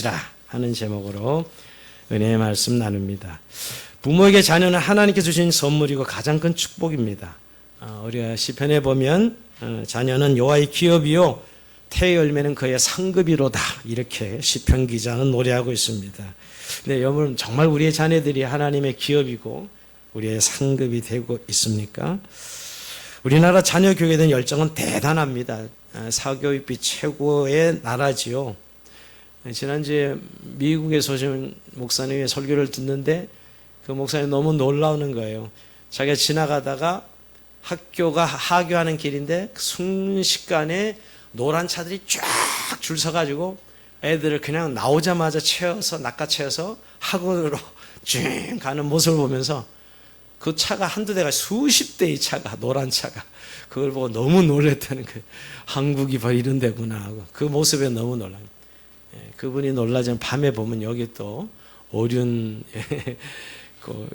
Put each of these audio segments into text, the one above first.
것이라 하는 제목으로 은혜의 말씀 나눕니다. 부모에게 자녀는 하나님께서 주신 선물이고 가장 큰 축복입니다. 우리가 시편에 보면 자녀는 여호와의 기업이요 태의 열매는 그의 상급이로다, 이렇게 시편 기자는 노래하고 있습니다. 근데 여러분, 정말 우리의 자녀들이 하나님의 기업이고 우리의 상급이 되고 있습니까? 우리나라 자녀 교육에 대한 열정은 대단합니다. 사교육비 최고의 나라지요. 지난주에 미국에서 오신 목사님의 설교를 듣는데 그 목사님 너무 놀라우는 거예요. 자기가 지나가다가 학교가 하교하는 길인데 순식간에 노란 차들이 쫙 줄 서가지고 애들을 그냥 나오자마자 채워서 낚아채워서 학원으로 쭉 가는 모습을 보면서 그 차가 한두 대가 수십 대의 차가, 노란 차가, 그걸 보고 너무 놀랬다는 거예요. 한국이 바로 이런 데구나 하고 그 모습에 너무 놀라요. 그분이 놀라지만 밤에 보면 여기 또 오륜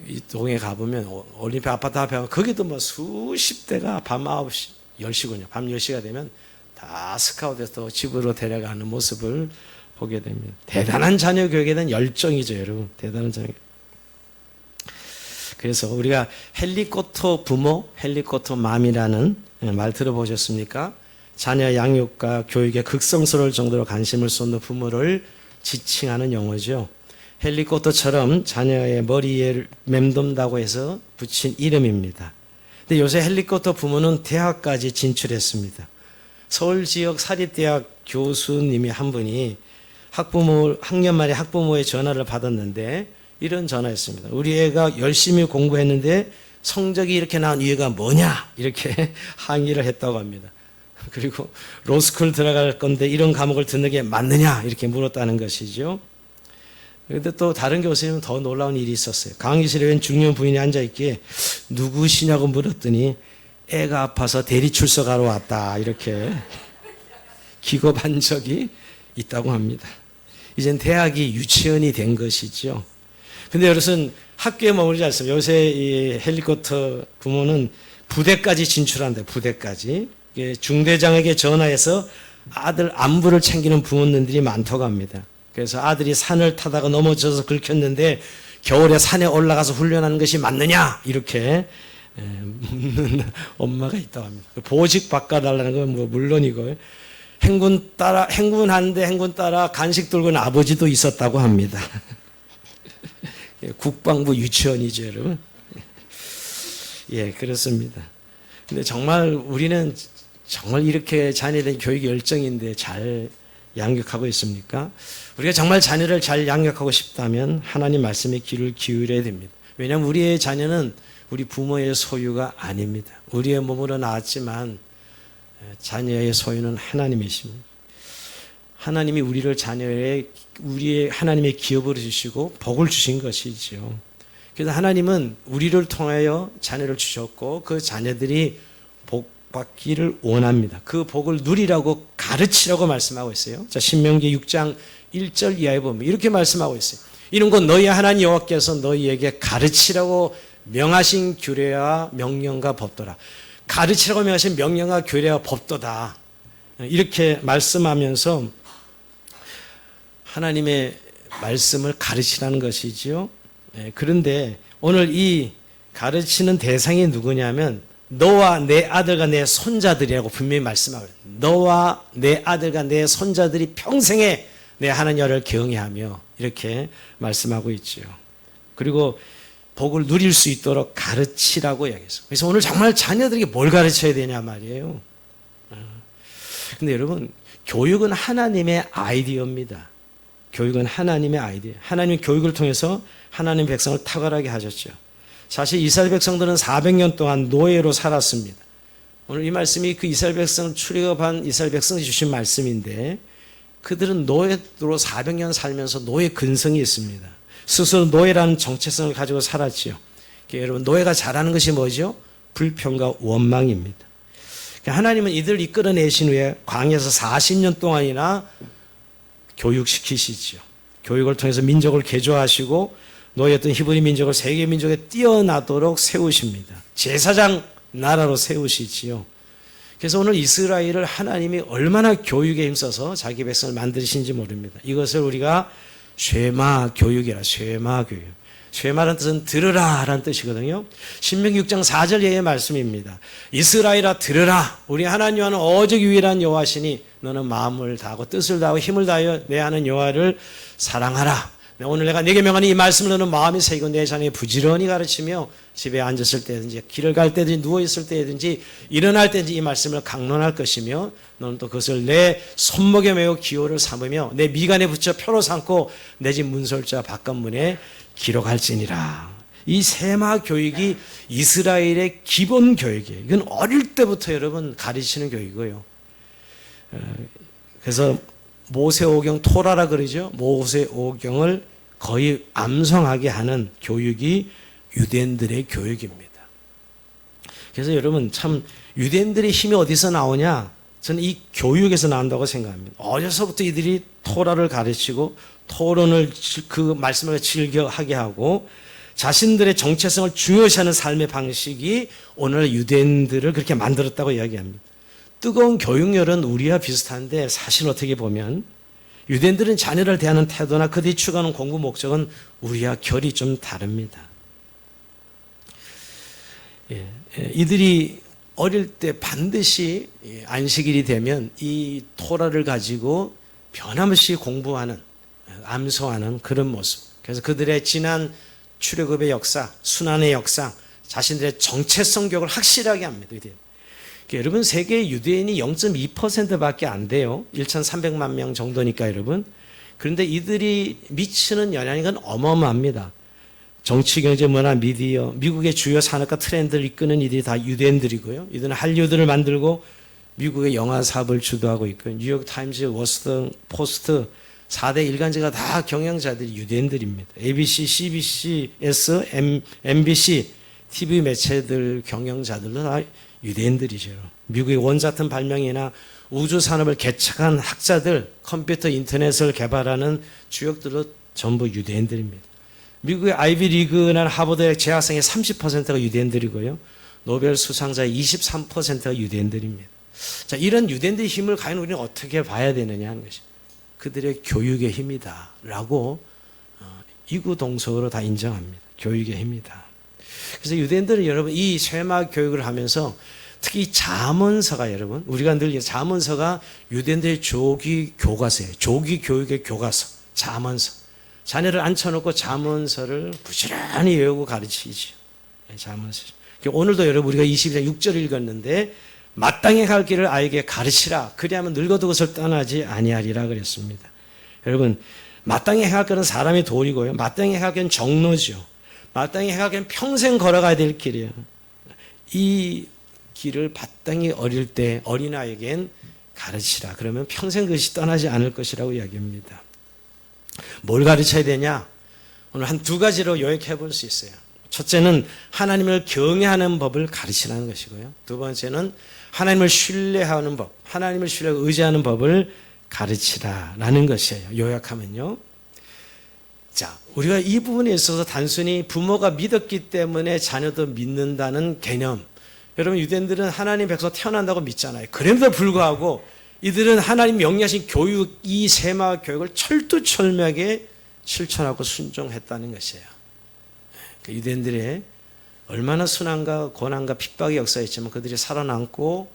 이 동에 가보면 올림픽 아파트 앞에 가면 거기도 뭐 수십 대가 밤 9시, 10시군요. 밤 10시가 되면 다 스카웃해서 집으로 데려가는 모습을 보게 됩니다. 대단한 자녀 교육에 대한 열정이죠, 여러분. 대단한 자녀. 그래서 우리가 헬리콥터 부모, 헬리콥터 맘이라는 말 들어보셨습니까? 자녀 양육과 교육에 극성스러울 정도로 관심을 쏟는 부모를 지칭하는 용어죠. 헬리콥터처럼 자녀의 머리에 맴돈다고 해서 붙인 이름입니다. 근데 요새 헬리콥터 부모는 대학까지 진출했습니다. 서울 지역 사립대학 교수님이 한 분이 학년 말에 학부모의 전화를 받았는데 이런 전화였습니다. 우리 애가 열심히 공부했는데 성적이 이렇게 나온 이유가 뭐냐? 이렇게 항의를 했다고 합니다. 그리고 로스쿨 들어갈 건데 이런 과목을 듣는 게 맞느냐? 이렇게 물었다는 것이죠. 그런데 또 다른 교수님은 더 놀라운 일이 있었어요. 강의실에 웬 중년 부인이 앉아있기에 누구시냐고 물었더니 애가 아파서 대리 출석하러 왔다, 이렇게 기겁한 적이 있다고 합니다. 이젠 대학이 유치원이 된 것이죠. 근데 여러분, 학교에 머무르지 않습니다. 요새 이 헬리콥터 부모는 부대까지 진출한다. 부대까지. 중대장에게 전화해서 아들 안부를 챙기는 부모님들이 많다고 합니다. 그래서 아들이 산을 타다가 넘어져서 긁혔는데 겨울에 산에 올라가서 훈련하는 것이 맞느냐? 이렇게 묻는 엄마가 있다고 합니다. 보직 바꿔달라는 건 뭐 물론이고, 행군 따라 간식 들고 온 아버지도 있었다고 합니다. 국방부 유치원이죠, 여러분. 예, 그렇습니다. 근데 정말 우리는 정말 이렇게 자녀들 교육이 열정인데 잘 양육하고 있습니까? 우리가 정말 자녀를 잘 양육하고 싶다면 하나님 말씀에 귀를 기울여야 됩니다. 왜냐하면 우리의 자녀는 우리 부모의 소유가 아닙니다. 우리의 몸으로 낳았지만 자녀의 소유는 하나님이십니다. 하나님이 우리를 우리의 하나님의 기업으로 주시고 복을 주신 것이지요. 그래서 하나님은 우리를 통하여 자녀를 주셨고 그 자녀들이 복 받기를 원합니다. 그 복을 누리라고 가르치라고 말씀하고 있어요. 자, 신명기 6장 1절 이하에 보면 이렇게 말씀하고 있어요. 이런 것 너희 하나님 여호와께서 너희에게 가르치라고 명하신 규례와 명령과 법도라. 가르치라고 명하신 명령과 규례와 법도다. 이렇게 말씀하면서 하나님의 말씀을 가르치라는 것이지요. 그런데 오늘 이 가르치는 대상이 누구냐면 너와 내 아들과 내 손자들이라고 분명히 말씀하고 있어요. 너와 내 아들과 내 손자들이 평생에 내 하나님 여호와를 경외하며 이렇게 말씀하고 있죠. 그리고 복을 누릴 수 있도록 가르치라고 이야기했어요. 그래서 오늘 정말 자녀들에게 뭘 가르쳐야 되냐 말이에요. 근데 여러분, 교육은 하나님의 아이디어입니다. 교육은 하나님의 아이디어. 하나님의 교육을 통해서 하나님 백성을 탁월하게 하셨죠. 사실 이스라엘 백성들은 400년 동안 노예로 살았습니다. 오늘 이 말씀이 그 이스라엘 백성을 출애굽한 이스라엘 백성이 주신 말씀인데 그들은 노예로 400년 살면서 노예 근성이 있습니다. 스스로 노예라는 정체성을 가지고 살았지요. 그러니까 여러분, 노예가 잘하는 것이 뭐죠? 불평과 원망입니다. 그러니까 하나님은 이들을 이끌어내신 후에 광야에서 40년 동안이나 교육시키시지요. 교육을 통해서 민족을 개조하시고 노예였던 히브리 민족을 세계 민족에 뛰어나도록 세우십니다. 제사장 나라로 세우시지요. 그래서 오늘 이스라엘을 하나님이 얼마나 교육에 힘써서 자기 백성을 만드신지 모릅니다. 이것을 우리가 쉐마 교육이라, 쉐마 교육. 쉐마라는 뜻은 들으라 라는 뜻이거든요. 신명기 6장 4절 예의 말씀입니다. 이스라엘아 들으라. 우리 하나님 여호와는 오직 유일한 여호와시니 너는 마음을 다하고 뜻을 다하고 힘을 다하여 내 하는 여호와를 사랑하라. 오늘 내가 네게 명하는 이 말씀을 너는 마음에 새기고 내 자녀에 부지런히 가르치며 집에 앉았을 때든지 길을 갈 때든지 누워있을 때든지 일어날 때든지 이 말씀을 강론할 것이며 너는 또 그것을 내 손목에 메고 기호를 삼으며 내 미간에 붙여 표로 삼고 내 집 문설자 바깥문에 기록할지니라. 이 세마 교육이 이스라엘의 기본 교육이에요. 이건 어릴 때부터 여러분 가르치는 교육이고요. 그래서 모세오경 토라라 그러죠. 모세오경을 거의 암송하게 하는 교육이 유대인들의 교육입니다. 그래서 여러분 참 유대인들의 힘이 어디서 나오냐? 저는 이 교육에서 나온다고 생각합니다. 어려서부터 이들이 토라를 가르치고 토론을 그 말씀을 즐겨하게 하고 자신들의 정체성을 중요시하는 삶의 방식이 오늘 유대인들을 그렇게 만들었다고 이야기합니다. 뜨거운 교육열은 우리와 비슷한데 사실 어떻게 보면 유대인들은 자녀를 대하는 태도나 그들이 추구하는 공부 목적은 우리와 결이 좀 다릅니다. 이들이 어릴 때 반드시 안식일이 되면 이 토라를 가지고 변함없이 공부하는, 암송하는 그런 모습. 그래서 그들의 지난 출애굽의 역사, 순환의 역사, 자신들의 정체성 교육을 확실하게 합니다. 여러분 세계 유대인이 0.2%밖에 안 돼요. 1,300만 명 정도니까 여러분. 그런데 이들이 미치는 영향이 어마어마합니다. 정치, 경제, 문화, 미디어, 미국의 주요 산업과 트렌드를 이끄는 이들이 다 유대인들이고요. 이들은 할리우드를 만들고 미국의 영화 사업을 주도하고 있고요. 뉴욕 타임즈, 워싱턴 포스트 4대 일간지가 다 경영자들이 유대인들입니다. ABC, CBS, MBC, TV 매체들 경영자들도 다 유대인들이죠. 미국의 원자탄 발명이나 우주 산업을 개척한 학자들, 컴퓨터, 인터넷을 개발하는 주역들도 전부 유대인들입니다. 미국의 아이비리그나 하버드 재학생의 30%가 유대인들이고요. 노벨 수상자의 23%가 유대인들입니다. 자, 이런 유대인들의 힘을 과연 우리는 어떻게 봐야 되느냐 하는 것이 그들의 교육의 힘이다라고 이구동성으로 다 인정합니다. 교육의 힘이다. 그래서 유대인들은 여러분 이 쉐마 교육을 하면서 특히 잠언서가 여러분 우리가 늘 잠언서가 유대인들의 조기 교과서예요. 조기 교육의 교과서, 잠언서. 자녀를 앉혀놓고 잠언서를 부지런히 외우고 가르치죠. 잠언서. 오늘도 여러분 우리가 22장 6절 읽었는데 마땅히 갈 길을 아이에게 가르치라. 그리하면 늙어도 그것을 떠나지 아니하리라 그랬습니다. 여러분 마땅히 갈 길은 사람의 도리고요. 마땅히 갈 길은 정로죠. 마땅히 갈 길은 평생 걸어가야 될 길이에요. 이 길을 마땅히 어릴 때 어린아이에겐 가르치라. 그러면 평생 그것이 떠나지 않을 것이라고 이야기합니다. 뭘 가르쳐야 되냐? 오늘 한 두 가지로 요약해 볼 수 있어요. 첫째는 하나님을 경외하는 법을 가르치라는 것이고요. 두 번째는 하나님을 신뢰하는 법, 하나님을 신뢰하고 의지하는 법을 가르치라라는 것이에요. 요약하면요. 자, 우리가 이 부분에 있어서 단순히 부모가 믿었기 때문에 자녀도 믿는다는 개념. 여러분 유대인들은 하나님 백성 태어난다고 믿잖아요. 그럼에도 불구하고 이들은 하나님 명령하신 교육, 이 세마 교육을 철두철미하게 실천하고 순종했다는 것이에요. 유대인들의 얼마나 순환과 고난과 핍박의 역사였지만 그들이 살아남고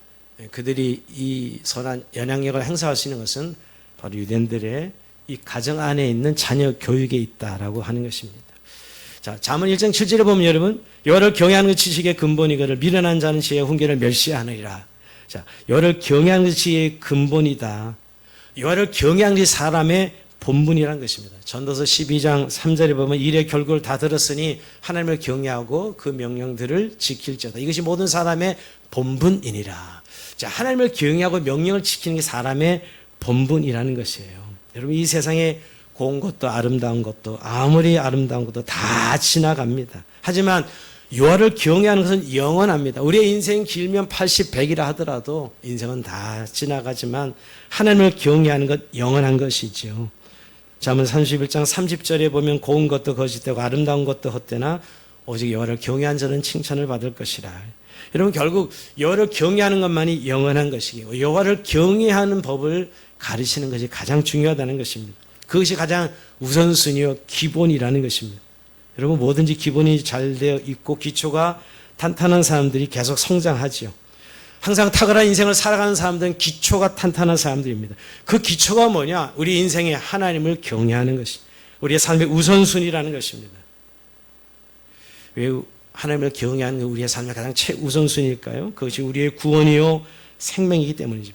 그들이 이 선한 영향력을 행사할 수 있는 것은 바로 유대인들의 이 가정 안에 있는 자녀 교육에 있다라고 하는 것입니다. 자, 잠언 1장 7절에 보면 여러분 여호와를 경외하는 그 지식의 근본이거늘 미련한 자는 지혜의 훈계를 멸시하느니라. 자, 여호와를 경외하는 그 지혜의 근본이다. 여호와를 경외하는 게 사람의 본분이라는 것입니다. 전도서 12장 3절에 보면 일의 결국을 다 들었으니 하나님을 경외하고 그 명령들을 지킬지어다. 이것이 모든 사람의 본분이니라. 자, 하나님을 경외하고 명령을 지키는 게 사람의 본분이라는 것이에요. 여러분 이 세상에 고운 것도 아름다운 것도 아무리 아름다운 것도 다 지나갑니다. 하지만 여호와를 경외하는 것은 영원합니다. 우리의 인생 길면 80, 100이라 하더라도 인생은 다 지나가지만 하나님을 경외하는 것 영원한 것이죠. 잠언 31장 30절에 보면 고운 것도 거짓되고 아름다운 것도 헛되나 오직 여호와를 경외한 자는 칭찬을 받을 것이라. 여러분 결국 여호와를 경외하는 것만이 영원한 것이고 여호와를 경외하는 법을 가르치는 것이 가장 중요하다는 것입니다. 그것이 가장 우선순위요 기본이라는 것입니다. 여러분 뭐든지 기본이 잘 되어 있고 기초가 탄탄한 사람들이 계속 성장하지요. 항상 탁월한 인생을 살아가는 사람들은 기초가 탄탄한 사람들입니다. 그 기초가 뭐냐? 우리 인생에 하나님을 경외하는 것이 우리의 삶의 우선순위라는 것입니다. 왜 하나님을 경외하는 게 우리의 삶의 가장 최우선순위일까요? 그것이 우리의 구원이요 생명이기 때문이죠.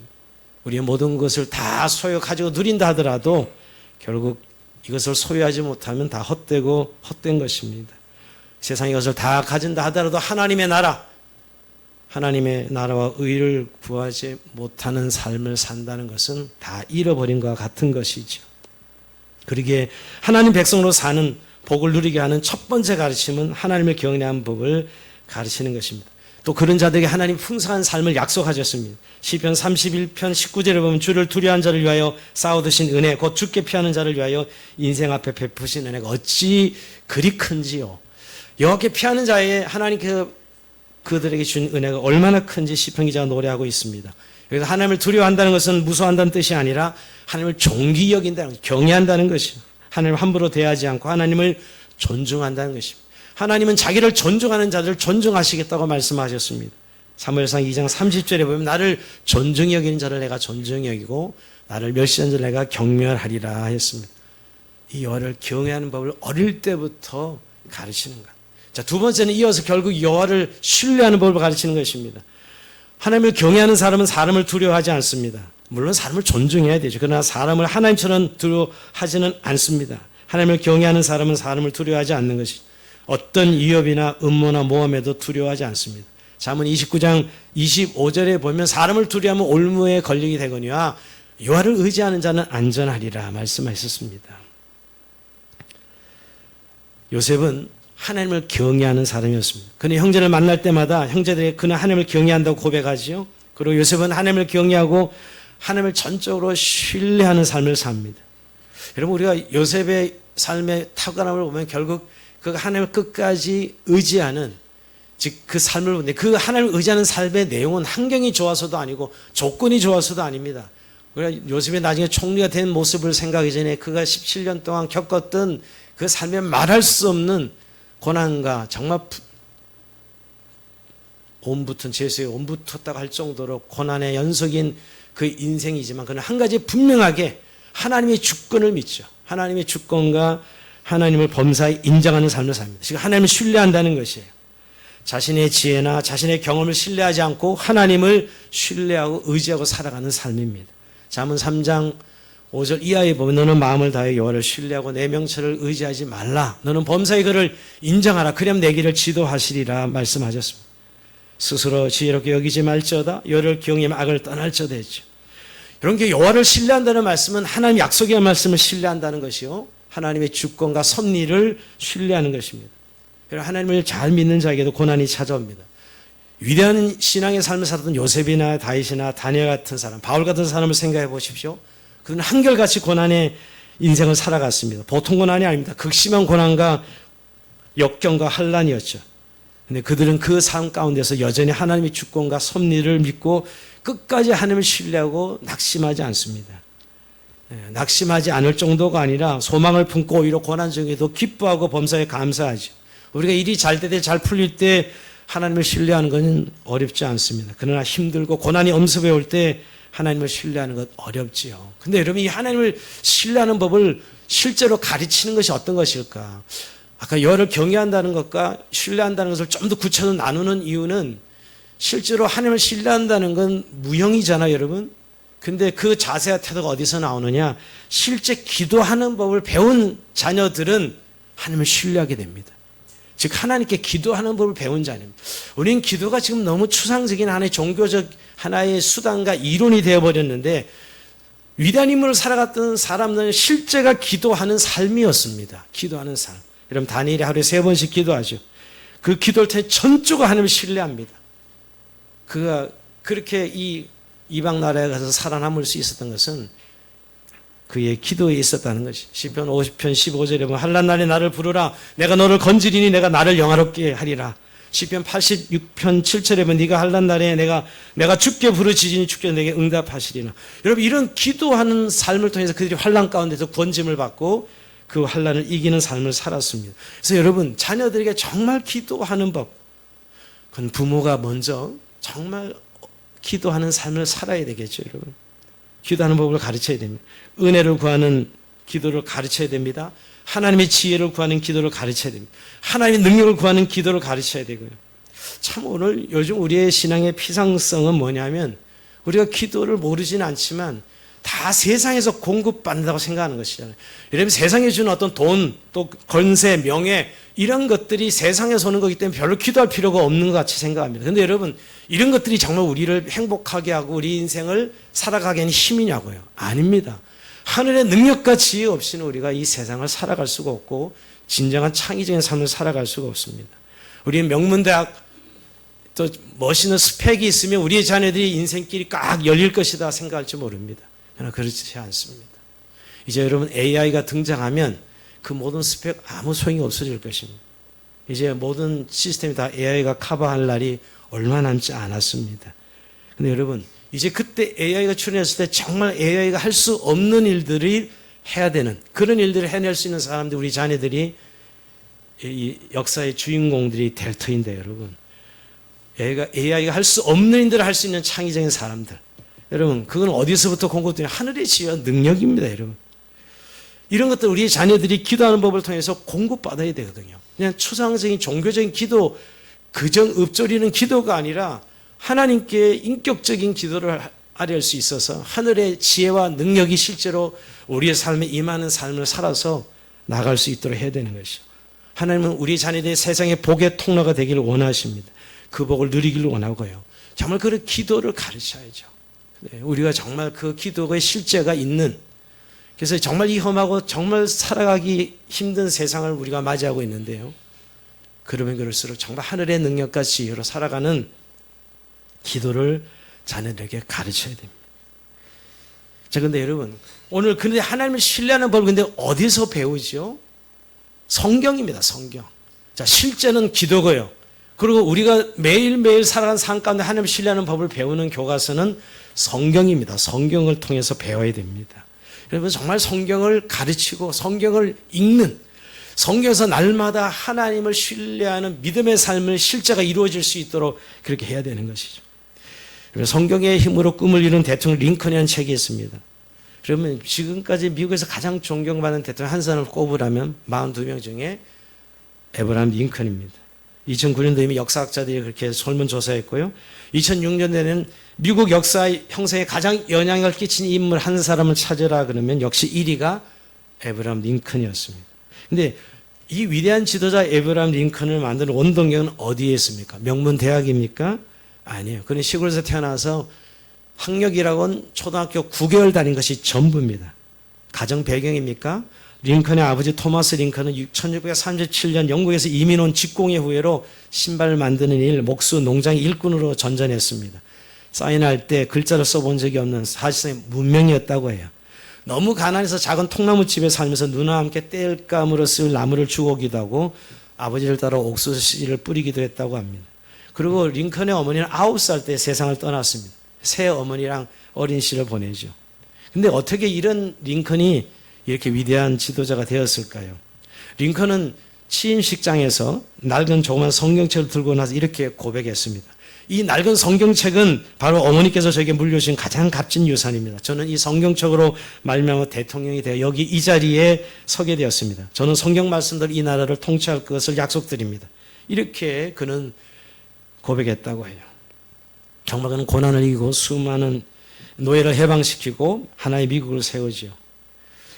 우리의 모든 것을 다 소유 가지고 누린다 하더라도 결국 이것을 소유하지 못하면 다 헛되고 헛된 것입니다. 세상에 이것을 다 가진다 하더라도 하나님의 나라와 의를 구하지 못하는 삶을 산다는 것은 다 잃어버린 것과 같은 것이죠. 그러기에 하나님 백성으로 사는 복을 누리게 하는 첫 번째 가르침은 하나님을 경외하는 법을 가르치는 것입니다. 또 그런 자들에게 하나님 풍성한 삶을 약속하셨습니다. 시편 31편 19절에 보면 주를 두려워하는 자를 위하여 쌓아두신 은혜 곧 주께 피하는 자를 위하여 인생 앞에 베푸신 은혜가 어찌 그리 큰지요. 여호와께 피하는 자에 하나님 그들에게 준 은혜가 얼마나 큰지 시편 기자가 노래하고 있습니다. 그래서 하나님을 두려워한다는 것은 무서워한다는 뜻이 아니라 하나님을 존귀 여긴다는 것, 경외한다는 것이요. 하나님을 함부로 대하지 않고 하나님을 존중한다는 것입니다. 하나님은 자기를 존중하는 자들을 존중하시겠다고 말씀하셨습니다. 사무엘상 2장 30절에 보면 나를 존중히 여기는 자를 내가 존중히 여기고 나를 멸시하는 자를 내가 경멸하리라 했습니다. 이 여호와를 경외하는 법을 어릴 때부터 가르치는 것. 자, 두 번째는 이어서 결국 여호와를 신뢰하는 법을 가르치는 것입니다. 하나님을 경외하는 사람은 사람을 두려워하지 않습니다. 물론 사람을 존중해야 되죠. 그러나 사람을 하나님처럼 두려워하지는 않습니다. 하나님을 경외하는 사람은 사람을 두려워하지 않는 것이죠. 어떤 위협이나 음모나 모함에도 두려워하지 않습니다. 잠언 29장 25절에 보면 사람을 두려워하면 올무에 걸리게 되거니와 여호와를 의지하는 자는 안전하리라 말씀하셨습니다. 요셉은 하나님을 경외하는 사람이었습니다. 그는 형제를 만날 때마다 형제들에게 그는 하나님을 경외한다고 고백하지요. 그리고 요셉은 하나님을 경외하고 하나님을 전적으로 신뢰하는 삶을 삽니다. 여러분 우리가 요셉의 삶의 탁월함을 보면 결국 그 하나님을 끝까지 의지하는 즉 그 삶을 보는데 그 하나님을 의지하는 삶의 내용은 환경이 좋아서도 아니고 조건이 좋아서도 아닙니다. 우리가 요셉이 나중에 총리가 된 모습을 생각하기 전에 그가 17년 동안 겪었던 그 삶에 말할 수 없는 고난과 정말 온붙은 죄수의 온붙었다고 할 정도로 고난의 연속인 그 인생이지만 그는 한 가지 분명하게 하나님의 주권을 믿죠. 하나님의 주권과 하나님을 범사에 인정하는 삶을 삽니다. 지금 하나님을 신뢰한다는 것이에요. 자신의 지혜나 자신의 경험을 신뢰하지 않고 하나님을 신뢰하고 의지하고 살아가는 삶입니다. 잠언 3장 5절 이하에 보면 너는 마음을 다해 여호와를 신뢰하고 내 명철을 의지하지 말라. 너는 범사의 그를 인정하라. 그럼 내 길을 지도하시리라 말씀하셨습니다. 스스로 지혜롭게 여기지 말지어다. 여호와를 경외하며 악을 떠날지어다 했죠. 이런 게 여호와를 신뢰한다는 말씀은 하나님 약속의 말씀을 신뢰한다는 것이요. 하나님의 주권과 섭리를 신뢰하는 것입니다. 하나님을 잘 믿는 자에게도 고난이 찾아옵니다. 위대한 신앙의 삶을 살았던 요셉이나 다윗이나 다니엘 같은 사람, 바울 같은 사람을 생각해 보십시오. 그들은 한결같이 고난의 인생을 살아갔습니다. 보통 고난이 아닙니다. 극심한 고난과 역경과 환난이었죠. 그런데 그들은 그 삶 가운데서 여전히 하나님의 주권과 섭리를 믿고 끝까지 하나님을 신뢰하고 낙심하지 않습니다. 낙심하지 않을 정도가 아니라 소망을 품고 오히려 고난 중에도 기뻐하고 범사에 감사하죠. 우리가 일이 잘 될 때 잘 풀릴 때 하나님을 신뢰하는 것은 어렵지 않습니다. 그러나 힘들고 고난이 엄습해 올 때 하나님을 신뢰하는 것 어렵지요. 근데 여러분 이 하나님을 신뢰하는 법을 실제로 가르치는 것이 어떤 것일까? 아까 여호와를 경외한다는 것과 신뢰한다는 것을 좀 더 구체적으로 나누는 이유는 실제로 하나님을 신뢰한다는 건 무형이잖아요, 여러분. 근데 그 자세와 태도가 어디서 나오느냐? 실제 기도하는 법을 배운 자녀들은 하나님을 신뢰하게 됩니다. 즉 하나님께 기도하는 법을 배운 자입니다. 우리는 기도가 지금 너무 추상적인 하나의 종교적 하나의 수단과 이론이 되어버렸는데 위대한 인물을 살아갔던 사람들은 실제가 기도하는 삶이었습니다. 기도하는 삶. 여러분 다니엘이 하루에 3번씩 기도하죠. 그 기도를 통해 전적으로 하나님을 신뢰합니다. 그가 그렇게 이 이방 나라에 가서 살아남을 수 있었던 것은 그의 기도에 있었다는 것이. 시편 50편 15절에 보면 한란 날에 나를 부르라. 내가 너를 건지리니 내가 나를 영화롭게 하리라. 시편 86편 7절에 보면 네가 한란 날에 내가 주께 부르짖으니 주께 내게 응답하시리라. 여러분 이런 기도하는 삶을 통해서 그들이 환난 가운데서 구원짐을 받고 그 환난을 이기는 삶을 살았습니다. 그래서 여러분 자녀들에게 정말 기도하는 법, 그건 부모가 먼저 정말 기도하는 삶을 살아야 되겠죠, 여러분. 기도하는 법을 가르쳐야 됩니다. 은혜를 구하는 기도를 가르쳐야 됩니다. 하나님의 지혜를 구하는 기도를 가르쳐야 됩니다. 하나님의 능력을 구하는 기도를 가르쳐야 되고요. 참 오늘 요즘 우리의 신앙의 피상성은 뭐냐면 우리가 기도를 모르지는 않지만 다 세상에서 공급받는다고 생각하는 것이잖아요. 여러분 세상에 주는 어떤 돈, 또 권세, 명예 이런 것들이 세상에서 오는 거기 때문에 별로 기도할 필요가 없는 것 같이 생각합니다. 그런데 여러분 이런 것들이 정말 우리를 행복하게 하고 우리 인생을 살아가게 하는 힘이냐고요? 아닙니다. 하늘의 능력과 지혜 없이는 우리가 이 세상을 살아갈 수가 없고 진정한 창의적인 삶을 살아갈 수가 없습니다. 우리는 명문대학 또 멋있는 스펙이 있으면 우리의 자녀들이 인생길이 꽉 열릴 것이다 생각할지 모릅니다. 그러나 그렇지 않습니다. 이제 여러분 AI가 등장하면 그 모든 스펙 아무 소용이 없어질 것입니다. 이제 모든 시스템이 다 AI가 커버할 날이 얼마 남지 않았습니다. 근데 여러분 이제 그때 AI가 출현했을 때 정말 AI가 할 수 없는 일들이 해야 되는 그런 일들을 해낼 수 있는 사람들 우리 자녀들이 이 역사의 주인공들이 될 터인데 여러분 AI가 할 수 없는 일들을 할 수 있는 창의적인 사람들 여러분 그건 어디서부터 공급되냐 하늘의 지혜와 능력입니다. 여러분 이런 것들 우리 자녀들이 기도하는 법을 통해서 공급받아야 되거든요. 그냥 추상적인 종교적인 기도 그정 읊조리는 기도가 아니라 하나님께 인격적인 기도를 아뢰할 수 있어서 하늘의 지혜와 능력이 실제로 우리의 삶에 임하는 삶을 살아서 나갈 수 있도록 해야 되는 것이죠. 하나님은 우리 자녀들이 세상의 복의 통로가 되기를 원하십니다. 그 복을 누리기를 원하고요. 정말 그런 기도를 가르쳐야죠. 우리가 정말 그 기도의 실제가 있는 그래서 정말 위험하고 정말 살아가기 힘든 세상을 우리가 맞이하고 있는데요. 그러면 그럴수록 정말 하늘의 능력과 지혜로 살아가는 기도를 자녀들에게 가르쳐야 됩니다. 자, 근데 여러분, 오늘 근데 하나님을 신뢰하는 법을 근데 어디서 배우죠? 성경입니다, 성경. 자, 실제는 기도고요. 그리고 우리가 매일매일 살아가는 삶 가운데 하나님을 신뢰하는 법을 배우는 교과서는 성경입니다. 성경을 통해서 배워야 됩니다. 여러분, 정말 성경을 가르치고 성경을 읽는 성경에서 날마다 하나님을 신뢰하는 믿음의 삶을 실제가 이루어질 수 있도록 그렇게 해야 되는 것이죠. 성경의 힘으로 꿈을 이룬 대통령 링컨이라는 책이 있습니다. 그러면 지금까지 미국에서 가장 존경받는 대통령 한 사람을 꼽으라면 42명 중에 에브라함 링컨입니다. 2009년도에 이미 역사학자들이 그렇게 설문조사했고요. 2006년에는 미국 역사 형성에 가장 영향을 끼친 인물 한 사람을 찾으라 그러면 역시 1위가 에브라함 링컨이었습니다. 근데 이 위대한 지도자 에브라함 링컨을 만드는 원동력은 어디에 있습니까? 명문대학입니까? 아니에요. 그는 시골에서 태어나서 학력이라고는 초등학교 9개월 다닌 것이 전부입니다. 가정 배경입니까? 링컨의 아버지 토마스 링컨은 1637년 영국에서 이민 온 직공의 후예로 신발 만드는 일, 목수, 농장 일꾼으로 전전했습니다. 사인할 때 글자를 써본 적이 없는 사실상의 문명이었다고 해요. 너무 가난해서 작은 통나무집에 살면서 누나와 함께 땔감으로 쓸 나무를 주워오기도 하고 아버지를 따라 옥수수씨를 뿌리기도 했다고 합니다. 그리고 링컨의 어머니는 9살 때 세상을 떠났습니다. 새 어머니랑 어린 시를 보내죠. 근데 어떻게 이런 링컨이 이렇게 위대한 지도자가 되었을까요? 링컨은 취임식장에서 낡은 조그만 성경책을 들고 나서 이렇게 고백했습니다. 이 낡은 성경책은 바로 어머니께서 저에게 물려주신 가장 값진 유산입니다. 저는 이 성경책으로 말미암아 대통령이 되어 여기 이 자리에 서게 되었습니다. 저는 성경 말씀대로 이 나라를 통치할 것을 약속드립니다. 이렇게 그는 고백했다고 해요. 정말 그는 고난을 이기고 수많은 노예를 해방시키고 하나의 미국을 세우지요.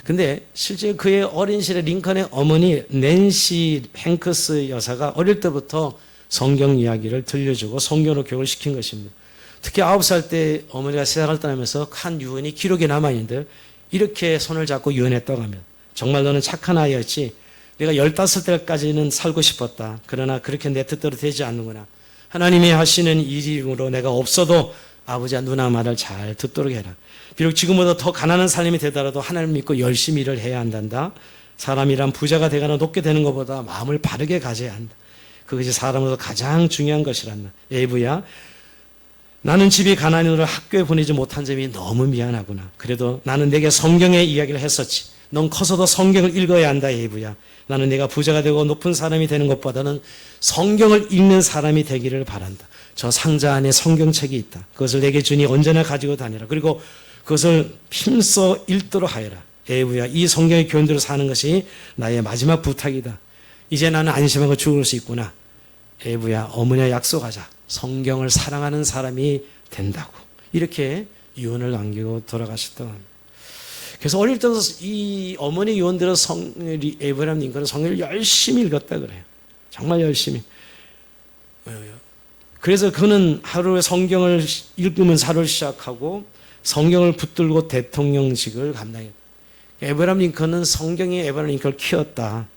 근데 실제 그의 어린 시절에 링컨의 어머니 낸시 행크스 여사가 어릴 때부터 성경 이야기를 들려주고 성경으로 교육을 시킨 것입니다. 특히 9살 때 어머니가 세상을 떠나면서 한 유언이 기록에 남아있는데 이렇게 손을 잡고 유언했다고 하면 정말 너는 착한 아이였지. 내가 15살까지는 살고 싶었다. 그러나 그렇게 내 뜻대로 되지 않는구나. 하나님이 하시는 일임으로 내가 없어도 아버지와 누나 말을 잘 듣도록 해라. 비록 지금보다 더 가난한 삶이 되더라도 하나님을 믿고 열심히 일을 해야 한단다. 사람이란 부자가 되거나 높게 되는 것보다 마음을 바르게 가져야 한다. 그것이 사람으로서 가장 중요한 것이란다. 에이브야, 나는 집이 가난이므로 학교에 보내지 못한 점이 너무 미안하구나. 그래도 나는 내게 성경의 이야기를 했었지. 넌 커서도 성경을 읽어야 한다, 에이브야. 나는 내가 부자가 되고 높은 사람이 되는 것보다는 성경을 읽는 사람이 되기를 바란다. 저 상자 안에 성경책이 있다. 그것을 내게 주니 언제나 가지고 다니라. 그리고 그것을 힘써 읽도록 하여라. 에이브야, 이 성경의 교훈대로 사는 것이 나의 마지막 부탁이다. 이제 나는 안심하고 죽을 수 있구나. 에이브야, 어머니와 약속하자. 성경을 사랑하는 사람이 된다고. 이렇게 유언을 남기고 돌아가셨다고 합니다. 그래서 어릴 때도 이 어머니 유언대로 에이브라함 링컨은 성경을 열심히 읽었다 그래요. 정말 열심히. 그래서 그는 하루에 성경을 읽으면서 하루를 시작하고 성경을 붙들고 대통령직을 감당했다. 에이브라함 링컨은 성경이 에이브라함 링컨을 키웠다.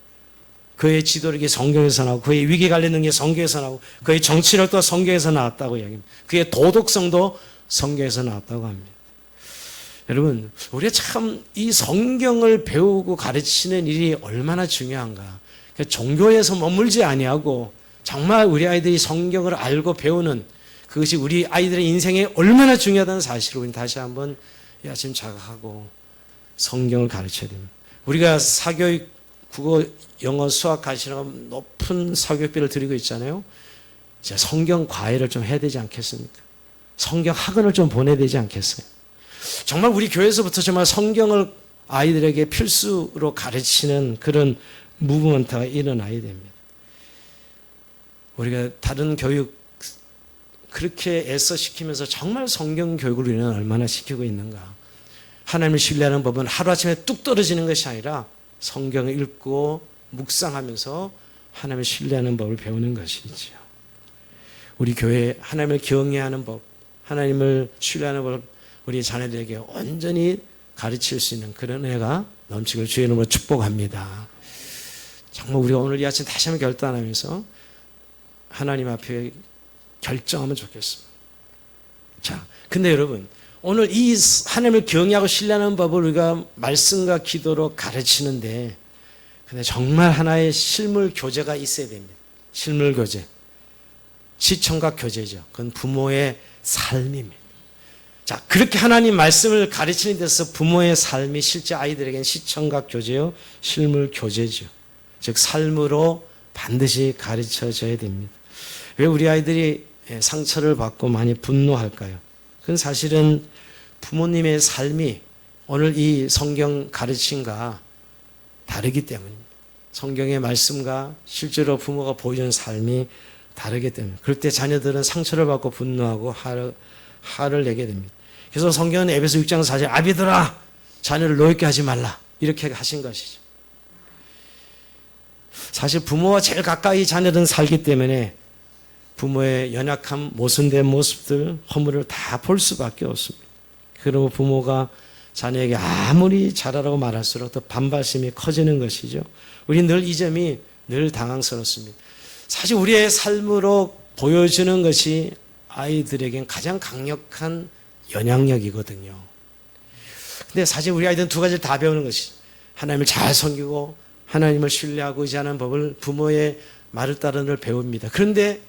그의 지도력이 성경에서 나오고 그의 위기 관련 능력이 성경에서 나오고 그의 정치력도 성경에서 나왔다고 이야기합니다. 그의 도덕성도 성경에서 나왔다고 합니다. 여러분, 우리가 참 이 성경을 배우고 가르치는 일이 얼마나 중요한가. 종교에서 머물지 아니하고 정말 우리 아이들이 성경을 알고 배우는 그것이 우리 아이들의 인생에 얼마나 중요하다는 사실을 우리는 다시 한번 이 아침 자각하고 성경을 가르쳐야 됩니다. 우리가 사교육, 국어, 영어, 수학 가르치려고 높은 사교육비를 드리고 있잖아요. 이제 성경 과외를 좀 해야 되지 않겠습니까? 성경 학원을 좀 보내야 되지 않겠어요? 정말 우리 교회에서부터 정말 성경을 아이들에게 필수로 가르치는 그런 무브먼트가 일어나야 됩니다. 우리가 다른 교육 그렇게 애써 시키면서 정말 성경 교육을 우리는 얼마나 시키고 있는가. 하나님을 신뢰하는 법은 하루아침에 뚝 떨어지는 것이 아니라 성경을 읽고 묵상하면서 하나님을 신뢰하는 법을 배우는 것이지요. 우리 교회에 하나님을 경외하는 법, 하나님을 신뢰하는 법을 우리 자녀들에게 온전히 가르칠 수 있는 그런 은혜가 넘치길 주의 이름으로 축복합니다. 정말 우리가 오늘 이 아침 다시 한번 결단하면서 하나님 앞에 결정하면 좋겠습니다. 자, 근데 여러분, 오늘 이 하나님을 경외하고 신뢰하는 법을 우리가 말씀과 기도로 가르치는데, 근데 정말 하나의 실물 교제가 있어야 됩니다. 실물 교제. 시청각 교제죠. 그건 부모의 삶입니다. 자, 그렇게 하나님 말씀을 가르치는 데서 부모의 삶이 실제 아이들에게는 시청각 교제요, 실물 교제죠. 즉, 삶으로 반드시 가르쳐져야 됩니다. 왜 우리 아이들이 상처를 받고 많이 분노할까요? 그건 사실은 부모님의 삶이 오늘 이 성경 가르침과 다르기 때문입니다. 성경의 말씀과 실제로 부모가 보여주는 삶이 다르기 때문에 그럴 때 자녀들은 상처를 받고 분노하고 화를 내게 됩니다. 그래서 성경은 에베소 6장 4절 아비들아 자녀를 노엽게 하지 말라 이렇게 하신 것이죠. 사실 부모와 제일 가까이 자녀들은 살기 때문에 부모의 연약함, 모순된 모습들, 허물을 다 볼 수밖에 없습니다. 그러면 부모가 자녀에게 아무리 잘하라고 말할수록 더 반발심이 커지는 것이죠. 우리는 늘 이 점이 늘 당황스럽습니다. 사실 우리의 삶으로 보여주는 것이 아이들에겐 가장 강력한 영향력이거든요. 근데 사실 우리 아이들은 두 가지를 다 배우는 것이 하나님을 잘 섬기고 하나님을 신뢰하고 의지하는 법을 부모의 말을 따르는 걸 배웁니다. 그런데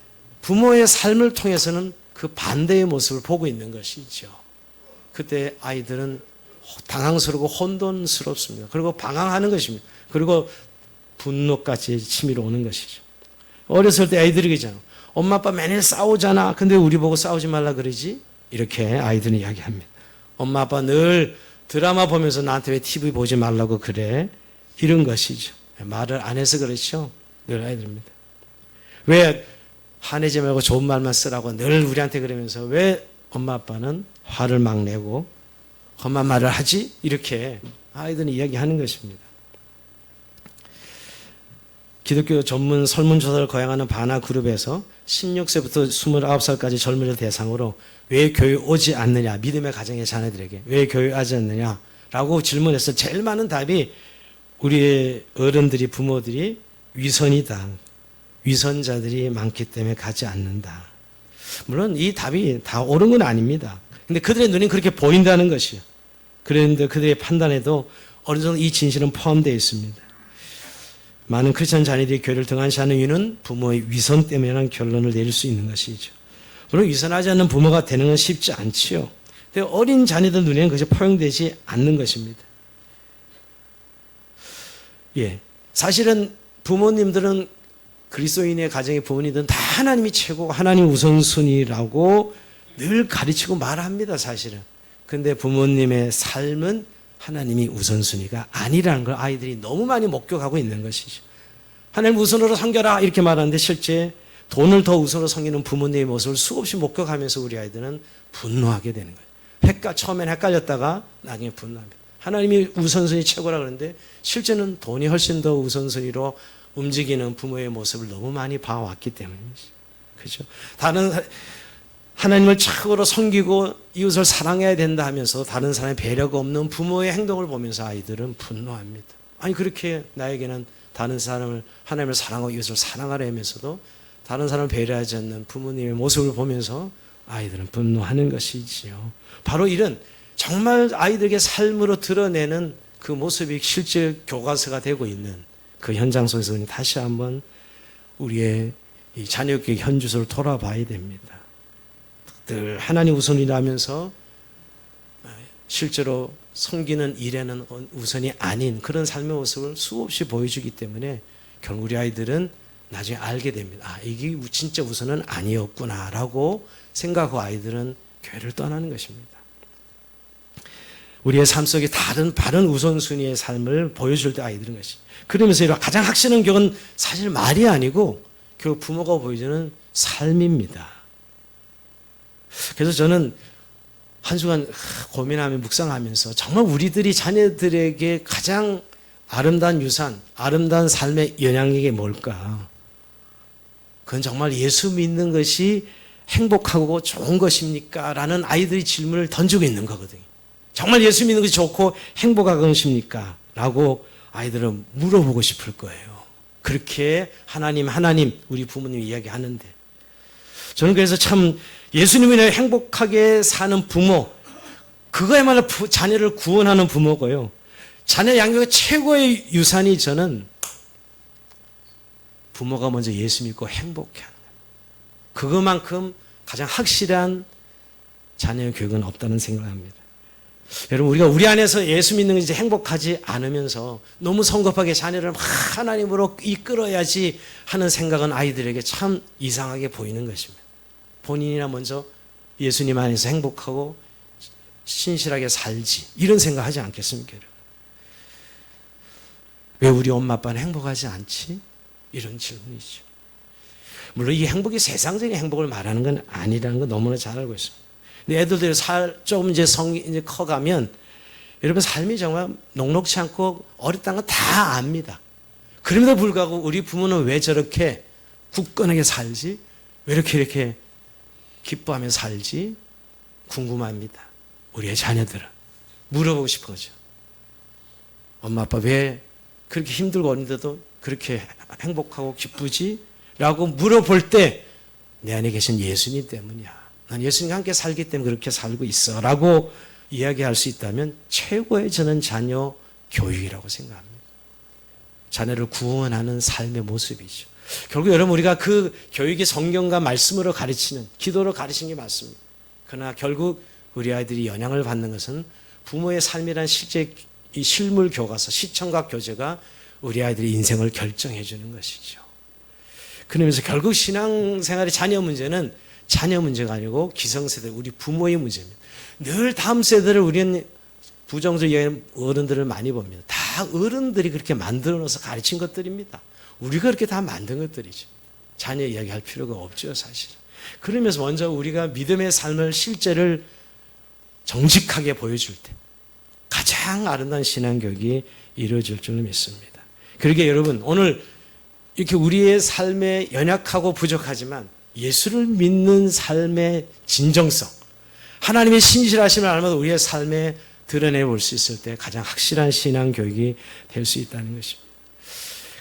부모의 삶을 통해서는 그 반대의 모습을 보고 있는 것이죠. 그때 아이들은 당황스럽고 혼돈스럽습니다. 그리고 방황하는 것입니다. 그리고 분노까지 치밀어 오는 것이죠. 어렸을 때 아이들이 그러잖아요. 엄마 아빠 매일 싸우잖아. 근데 우리 보고 싸우지 말라 그러지? 이렇게 아이들은 이야기합니다. 엄마 아빠 늘 드라마 보면서 나한테 왜 TV 보지 말라고 그래? 이런 것이죠. 말을 안 해서 그렇죠. 늘 아이들입니다. 왜 화내지 말고 좋은 말만 쓰라고 늘 우리한테 그러면서 왜 엄마 아빠는 화를 막 내고 험한 말을 하지? 이렇게 아이들은 이야기하는 것입니다. 기독교 전문 설문조사를 거행하는 바나 그룹에서 16세부터 29살까지 젊은이들 대상으로 왜 교회 오지 않느냐, 믿음의 가정의 자녀들에게 왜 교회 오지 않느냐라고 질문해서 제일 많은 답이 우리의 어른들이, 부모들이 위선이다. 위선자들이 많기 때문에 가지 않는다. 물론 이 답이 다 옳은 건 아닙니다. 근데 그들의 눈이 그렇게 보인다는 것이요. 그런데 그들의 판단에도 어느 정도 이 진실은 포함되어 있습니다. 많은 크리스천 자녀들이 교회를 등한시하는 이유는 부모의 위선 때문이라는 결론을 내릴 수 있는 것이죠. 물론 위선하지 않는 부모가 되는 건 쉽지 않지요. 근데 어린 자녀들 눈에는 그것이 포용되지 않는 것입니다. 예, 사실은 부모님들은 그리스도인의 가정의 부모님들은 다 하나님이 최고고 하나님 우선순위라고 늘 가르치고 말합니다, 사실은. 근데 부모님의 삶은 하나님이 우선순위가 아니라는 걸 아이들이 너무 많이 목격하고 있는 것이죠. 하나님 우선으로 섬겨라 이렇게 말하는데 실제 돈을 더 우선으로 섬기는 부모님의 모습을 수없이 목격하면서 우리 아이들은 분노하게 되는 거예요. 처음엔 헷갈렸다가 나중에 분노합니다. 하나님이 우선순위 최고라 그러는데 실제는 돈이 훨씬 더 우선순위로 움직이는 부모의 모습을 너무 많이 봐왔기 때문이죠. 그죠? 하나님을 최고로 섬기고 이웃을 사랑해야 된다 하면서 다른 사람의 배려가 없는 부모의 행동을 보면서 아이들은 분노합니다. 아니 그렇게 나에게는 다른 사람을 하나님을 사랑하고 이웃을 사랑하려 하면서도 다른 사람을 배려하지 않는 부모님의 모습을 보면서 아이들은 분노하는 것이지요. 바로 이런 정말 아이들에게 삶으로 드러내는 그 모습이 실제 교과서가 되고 있는 그 현장 속에서 다시 한번 우리의 이 자녀교육 현주소를 돌아봐야 됩니다. 늘 하나님 우선이라면서 실제로 섬기는 일에는 우선이 아닌 그런 삶의 모습을 수없이 보여주기 때문에 결국 우리 아이들은 나중에 알게 됩니다. 아, 이게 진짜 우선은 아니었구나라고 생각하고 아이들은 교회를 떠나는 것입니다. 우리의 삶 속에 바른 우선순위의 삶을 보여줄 때 아이들은 것이. 그러면서 가장 확실한 교훈은 사실 말이 아니고 결국 부모가 보여주는 삶입니다. 그래서 저는 한 주간 고민하며 묵상하면서 정말 우리들이 자녀들에게 가장 아름다운 유산, 아름다운 삶의 영향력이 뭘까? 그건 정말 예수 믿는 것이 행복하고 좋은 것입니까? 라는 아이들이 질문을 던지고 있는 거거든요. 정말 예수 믿는 것이 좋고 행복한 것입니까? 라고 아이들은 물어보고 싶을 거예요. 그렇게 하나님 우리 부모님이 이야기하는데 저는 그래서 참 예수님이 행복하게 사는 부모, 그거야말로 자녀를 구원하는 부모고요. 자녀 양육의 최고의 유산이 저는 부모가 먼저 예수 믿고 행복해 하는 거예요. 그것만큼 가장 확실한 자녀의 교육은 없다는 생각을 합니다. 여러분, 우리가 우리 안에서 예수 믿는 것이 행복하지 않으면서 너무 성급하게 자녀를 하나님으로 이끌어야지 하는 생각은 아이들에게 참 이상하게 보이는 것입니다. 본인이나 먼저 예수님 안에서 행복하고 신실하게 살지 이런 생각하지 않겠습니까? 왜 우리 엄마 아빠는 행복하지 않지? 이런 질문이죠. 물론 이 행복이 세상적인 행복을 말하는 건 아니라는 거 너무나 잘 알고 있습니다. 근데 애들들이 조금 이제 커가면 여러분 삶이 정말 녹록치 않고 어렵다는 거 다 압니다. 그럼에도 불구하고 우리 부모는 왜 저렇게 굳건하게 살지? 왜 이렇게 기뻐하며 살지? 궁금합니다. 우리의 자녀들은. 물어보고 싶은 거죠. 엄마 아빠 왜 그렇게 힘들고 어린데도 그렇게 행복하고 기쁘지? 라고 물어볼 때 내 안에 계신 예수님 때문이야. 난 예수님과 함께 살기 때문에 그렇게 살고 있어 라고 이야기할 수 있다면 최고의 저는 자녀 교육이라고 생각합니다. 자녀를 구원하는 삶의 모습이죠. 결국 여러분 우리가 그 교육이 성경과 말씀으로 가르치는 기도로 가르치는 게 맞습니다. 그러나 결국 우리 아이들이 영향을 받는 것은 부모의 삶이란 실제 이 실물 교과서, 시청각 교재가 우리 아이들의 인생을 결정해 주는 것이죠. 그러면서 결국 신앙생활의 자녀 문제는 자녀 문제가 아니고 기성세대, 우리 부모의 문제입니다. 늘 다음 세대를 우리는 부정적인 어른들을 많이 봅니다. 다 어른들이 그렇게 만들어 놓아서 가르친 것들입니다. 우리가 그렇게 다 만든 것들이죠. 자녀 이야기할 필요가 없죠, 사실. 그러면서 먼저 우리가 믿음의 삶을 실제를 정직하게 보여줄 때 가장 아름다운 신앙교육이 이루어질 줄 믿습니다. 그러게 여러분 오늘 이렇게 우리의 삶에 연약하고 부족하지만 예수를 믿는 삶의 진정성, 하나님의 신실하심을 알면서 우리의 삶에 드러내볼 수 있을 때 가장 확실한 신앙교육이 될 수 있다는 것입니다.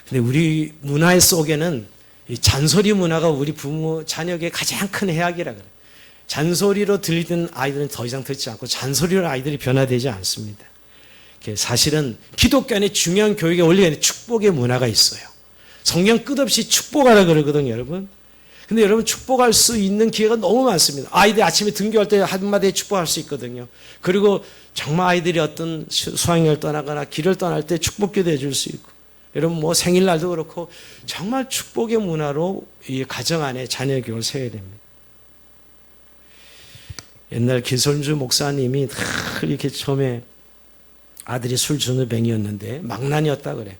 근데 우리 문화 속에는 이 잔소리 문화가 우리 부모 자녀에게 가장 큰 해악이라 그래요. 잔소리로 들리던 아이들은 더 이상 듣지 않고 잔소리로 아이들이 변화되지 않습니다. 사실은 기독교 안에 중요한 교육의 원리가 있는데 축복의 문화가 있어요. 성경 끝없이 축복하라 그러거든요, 여러분. 근데 여러분 축복할 수 있는 기회가 너무 많습니다. 아이들 아침에 등교할 때 한마디에 축복할 수 있거든요. 그리고 정말 아이들이 어떤 수학여행을 떠나거나 길을 떠날 때 축복기도 해줄 수 있고, 여러분 뭐 생일날도 그렇고 정말 축복의 문화로 이 가정 안에 자녀 교육을 세워야 됩니다. 옛날 기선주 목사님이 이렇게 처음에 아들이 술주nu뱅이였는데 망난이었다 그래.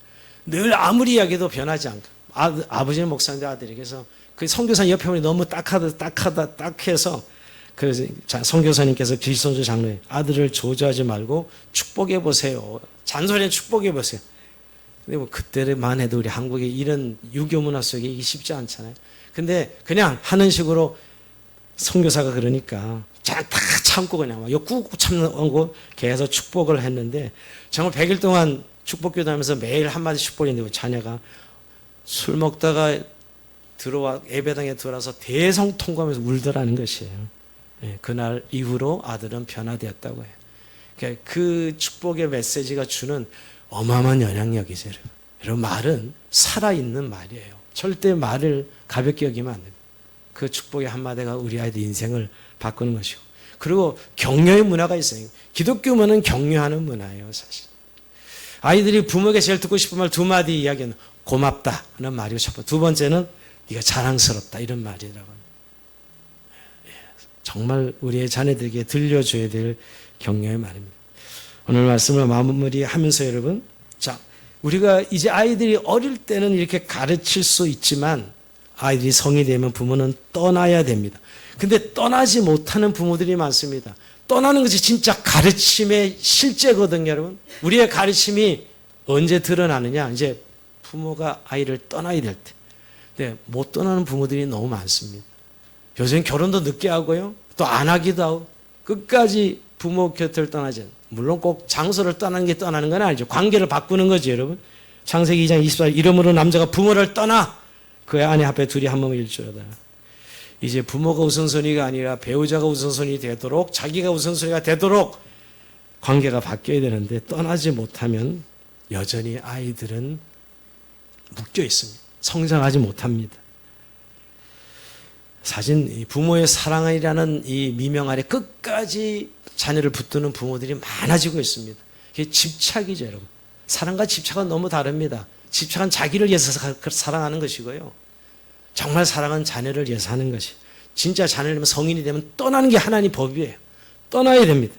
늘 아무리 이야기해도 변하지 않고 아버지는 목사인데 아들이 그래서 그 선교사님 옆에 보니 너무 딱해서 그 선교사님께서 기선주 장로님 아들을 조조하지 말고 축복해 보세요. 잔소리는 축복해 보세요. 근데 뭐 그때만 해도 우리 한국에 이런 유교 문화 속에 이게 쉽지 않잖아요. 근데 그냥 하는 식으로 선교사가 그러니까 다 참고 그냥 막 꾹꾹 참는 거 계속 축복을 했는데 정말 100일 동안 축복기도 하면서 매일 한마디 축복했는데 자녀가 술 먹다가 들어와 예배당에 들어와서 대성통곡하면서 울더라는 것이에요. 그날 이후로 아들은 변화되었다고 해요. 그러니까 그 축복의 메시지가 주는 어마어마한 영향력이죠. 여러분 말은 살아있는 말이에요. 절대 말을 가볍게 여기면 안 됩니다. 그 축복의 한마디가 우리 아이들 인생을 바꾸는 것이고, 그리고 격려의 문화가 있어요. 기독교 문화는 격려하는 문화예요, 사실. 아이들이 부모에게 제일 듣고 싶은 말 두 마디 이야기는 고맙다는 말이고, 두 번째는 네가 자랑스럽다 이런 말이라고. 정말 우리의 자녀들에게 들려줘야 될 격려의 말입니다. 오늘 말씀을 마무리하면서 여러분, 자, 우리가 이제 아이들이 어릴 때는 이렇게 가르칠 수 있지만 아이들이 성이 되면 부모는 떠나야 됩니다. 근데 떠나지 못하는 부모들이 많습니다. 떠나는 것이 진짜 가르침의 실제거든요, 여러분. 우리의 가르침이 언제 드러나느냐? 이제 부모가 아이를 떠나야 될 때. 근데 못 떠나는 부모들이 너무 많습니다. 요즘 결혼도 늦게 하고요. 또 안 하기도 하고. 끝까지 부모 곁을 떠나지 않아요. 물론 꼭 장소를 떠나는 게 떠나는 건 아니죠. 관계를 바꾸는 거죠, 여러분. 창세기 2장 24절 이러므로 남자가 부모를 떠나 그의 아내 앞에 둘이 한 몸일 줄알아. 이제 부모가 우선순위가 아니라 배우자가 우선순위 되도록 자기가 우선순위가 되도록 관계가 바뀌어야 되는데 떠나지 못하면 여전히 아이들은 묶여 있습니다. 성장하지 못합니다. 사실 부모의 사랑이라는 이 미명 아래 끝까지 자녀를 붙드는 부모들이 많아지고 있습니다. 이게 집착이죠, 여러분. 사랑과 집착은 너무 다릅니다. 집착은 자기를 위해서 사랑하는 것이고요. 정말 사랑은 자녀를 위해서 하는 것이. 진짜 자녀를 위해서 성인이 되면 떠나는 게 하나님 법이에요. 떠나야 됩니다.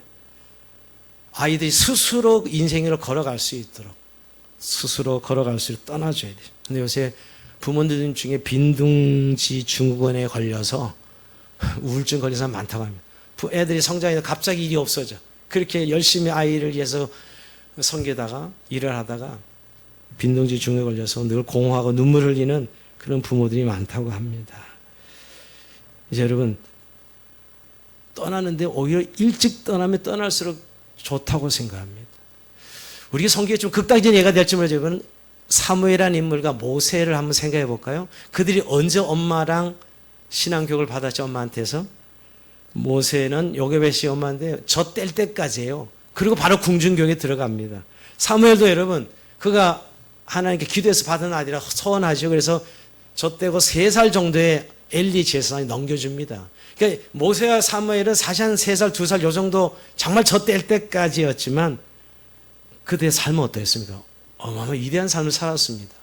아이들이 스스로 인생을 걸어갈 수 있도록 떠나줘야 돼요. 근데 요새 부모님 중에 빈둥지 증후군에 걸려서 우울증 걸린 사람 많다고 합니다. 애들이 성장해서 갑자기 일이 없어져. 그렇게 열심히 아이를 위해서 섬기다가 일을 하다가 빈둥지 증후군에 걸려서 늘 공허하고 눈물 흘리는 그런 부모들이 많다고 합니다. 이제 여러분 떠나는데 오히려 일찍 떠나면 떠날수록 좋다고 생각합니다. 우리가 성경에 좀 극단적인 예가 될지 모르지만 여러분 사무엘이라는 인물과 모세를 한번 생각해 볼까요? 그들이 언제 엄마랑 신앙교육을 받았죠, 엄마한테서? 모세는 요게벳이 엄마인데 저 뗄 때까지예요. 그리고 바로 궁중교육에 들어갑니다. 사무엘도 여러분 그가 하나님께 기도해서 받은 아들이라 서원하죠. 그래서 저 떼고 3살 정도의 엘리 제사장이 넘겨줍니다. 그러니까 모세와 사무엘은 사실 한 3살, 2살 요 정도 정말 저 뗄 때까지였지만 그들의 삶은 어떠했습니까? 어마어마한 위대한 삶을 살았습니다.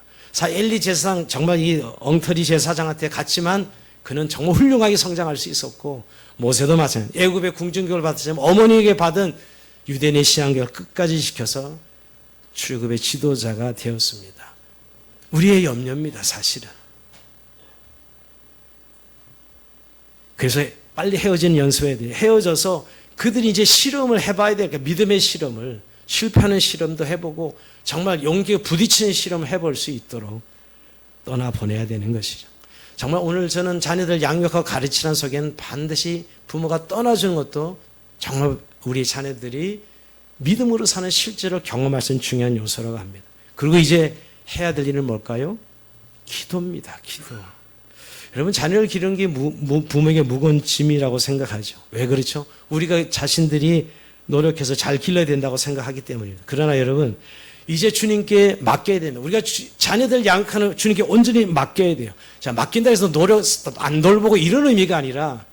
엘리 제사장 정말 이 엉터리 제사장한테 갔지만 그는 정말 훌륭하게 성장할 수 있었고 모세도 마찬가지. 애굽의 궁중교육을 받았지만 어머니에게 받은 유대인의 신앙교육을 끝까지 시켜서 출애굽의 지도자가 되었습니다. 우리의 염려입니다, 사실은. 그래서 빨리 헤어지는 연습해야 돼요. 헤어져서 그들이 이제 실험을 해봐야 돼요. 그러니까 믿음의 실험을. 실패하는 실험도 해보고 정말 용기에 부딪히는 실험을 해볼 수 있도록 떠나보내야 되는 것이죠. 정말 오늘 저는 자녀들 양육하고 가르치는 속에는 반드시 부모가 떠나주는 것도 정말 우리 자녀들이 믿음으로 사는 실제로 경험할 수 있는 중요한 요소라고 합니다. 그리고 이제 해야 될 일은 뭘까요? 기도입니다. 기도. 여러분 자녀를 기르는 게 부모에게 무거운 짐이라고 생각하죠. 왜 그렇죠? 우리가 자신들이 노력해서 잘 길러야 된다고 생각하기 때문입니다. 그러나 여러분 이제 주님께 맡겨야 됩니다. 우리가 자녀들 양육하는 주님께 온전히 맡겨야 돼요. 자, 맡긴다 해서 노력 안 돌보고 이런 의미가 아니라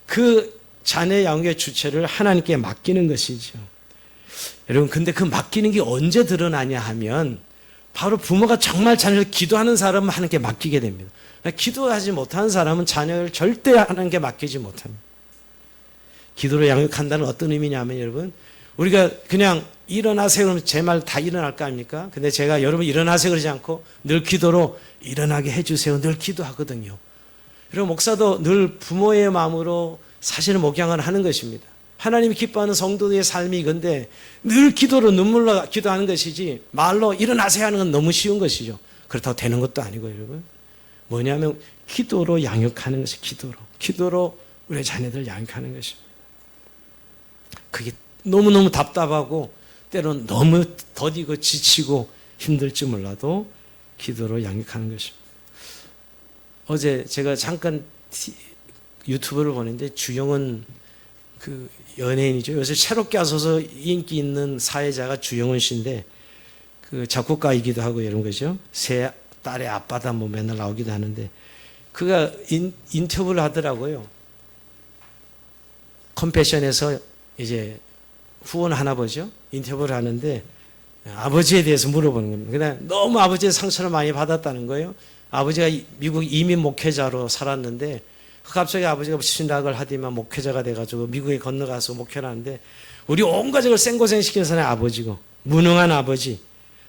그 자녀 양육의 주체를 하나님께 맡기는 것이죠. 여러분 근데 그 맡기는 게 언제 드러나냐 하면 바로 부모가 정말 자녀를 기도하는 사람은 하나님께 맡기게 됩니다. 기도하지 못하는 사람은 자녀를 절대 하나님께 맡기지 못합니다. 기도로 양육한다는 어떤 의미냐면 여러분 우리가 그냥 일어나세요 그러면 제 말 다 일어날 거 아닙니까? 근데 제가 여러분 일어나세요 그러지 않고 늘 기도로 일어나게 해주세요. 늘 기도하거든요. 여러분 목사도 늘 부모의 마음으로 사실은 목양을 하는 것입니다. 하나님이 기뻐하는 성도들의 삶이 이건데 늘 기도로 눈물로 기도하는 것이지 말로 일어나세요 하는 건 너무 쉬운 것이죠. 그렇다고 되는 것도 아니고 여러분 뭐냐면 기도로 양육하는 것이 기도로 우리 자녀들 양육하는 것입니다. 그게 너무너무 답답하고 때로는 너무 더디고 지치고 힘들지 몰라도 기도로 양육하는 것입니다. 어제 제가 잠깐 유튜브를 보는데 주영은 그 연예인이죠. 요새 새롭게 와서 인기 있는 사회자가 주영은 씨인데 그 작곡가이기도 하고 이런 거죠. 새 딸의 아빠다 뭐 맨날 나오기도 하는데 그가 인터뷰를 하더라고요. 컴패션에서 이제 후원하나 보죠. 인터뷰를 하는데 아버지에 대해서 물어보는 겁니다. 그냥 너무 아버지의 상처를 많이 받았다는 거예요. 아버지가 미국 이민 목회자로 살았는데 갑자기 아버지가 신학을 하더니만 목회자가 돼가지고 미국에 건너가서 목회를 하는데 우리 온 가족을 생고생시키는 사람이 아버지고 무능한 아버지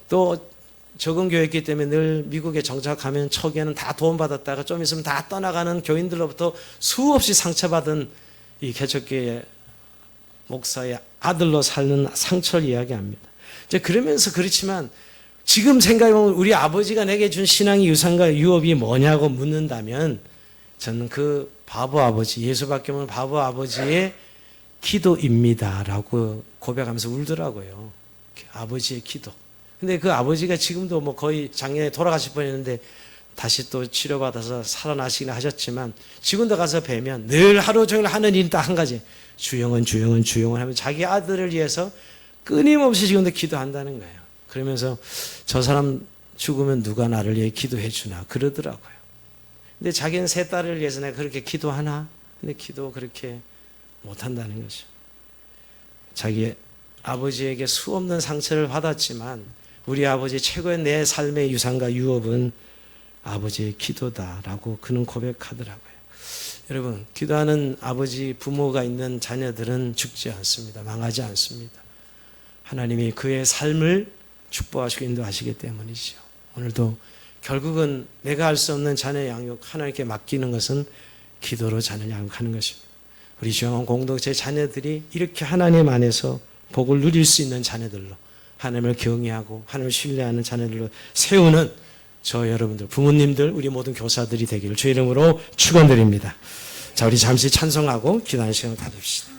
또 적응교육이기 때문에 늘 미국에 정착하면 초기에는 다 도움받았다가 좀 있으면 다 떠나가는 교인들로부터 수없이 상처받은 이 개척교회 목사의 아들로 사는 상처를 이야기합니다. 이제 그러면서 그렇지만 지금 생각해보면 우리 아버지가 내게 준 신앙의 유산과 유업이 뭐냐고 묻는다면 저는 그 바보 아버지, 예수밖에 없는 바보 아버지의 기도입니다라고 고백하면서 울더라고요. 아버지의 기도. 근데 그 아버지가 지금도 뭐 거의 작년에 돌아가실 뻔했는데 다시 또 치료받아서 살아나시긴 하셨지만 지금도 가서 뵈면 늘 하루 종일 하는 일이 딱 한 가지. 주영은 하면 자기 아들을 위해서 끊임없이 지금도 기도한다는 거예요. 그러면서 저 사람 죽으면 누가 나를 위해 기도해 주나 그러더라고요. 근데 자기는 세 딸을 위해서 내가 그렇게 기도하나? 근데 기도 그렇게 못한다는 거죠. 자기 아버지에게 수없는 상처를 받았지만 우리 아버지 최고의 내 삶의 유산과 유업은 아버지의 기도다라고 그는 고백하더라고요. 여러분 기도하는 아버지 부모가 있는 자녀들은 죽지 않습니다. 망하지 않습니다. 하나님이 그의 삶을 축복하시고 인도하시기 때문이죠. 오늘도 결국은 내가 할 수 없는 자녀 양육 하나님께 맡기는 것은 기도로 자녀 양육하는 것입니다. 우리 주영원 공동체 자녀들이 이렇게 하나님 안에서 복을 누릴 수 있는 자녀들로 하나님을 경외하고 하나님을 신뢰하는 자녀들로 세우는 저 여러분들 부모님들 우리 모든 교사들이 되기를 주의 이름으로 축원드립니다. 자 우리 잠시 찬송하고 기도하는 시간을 가집시다.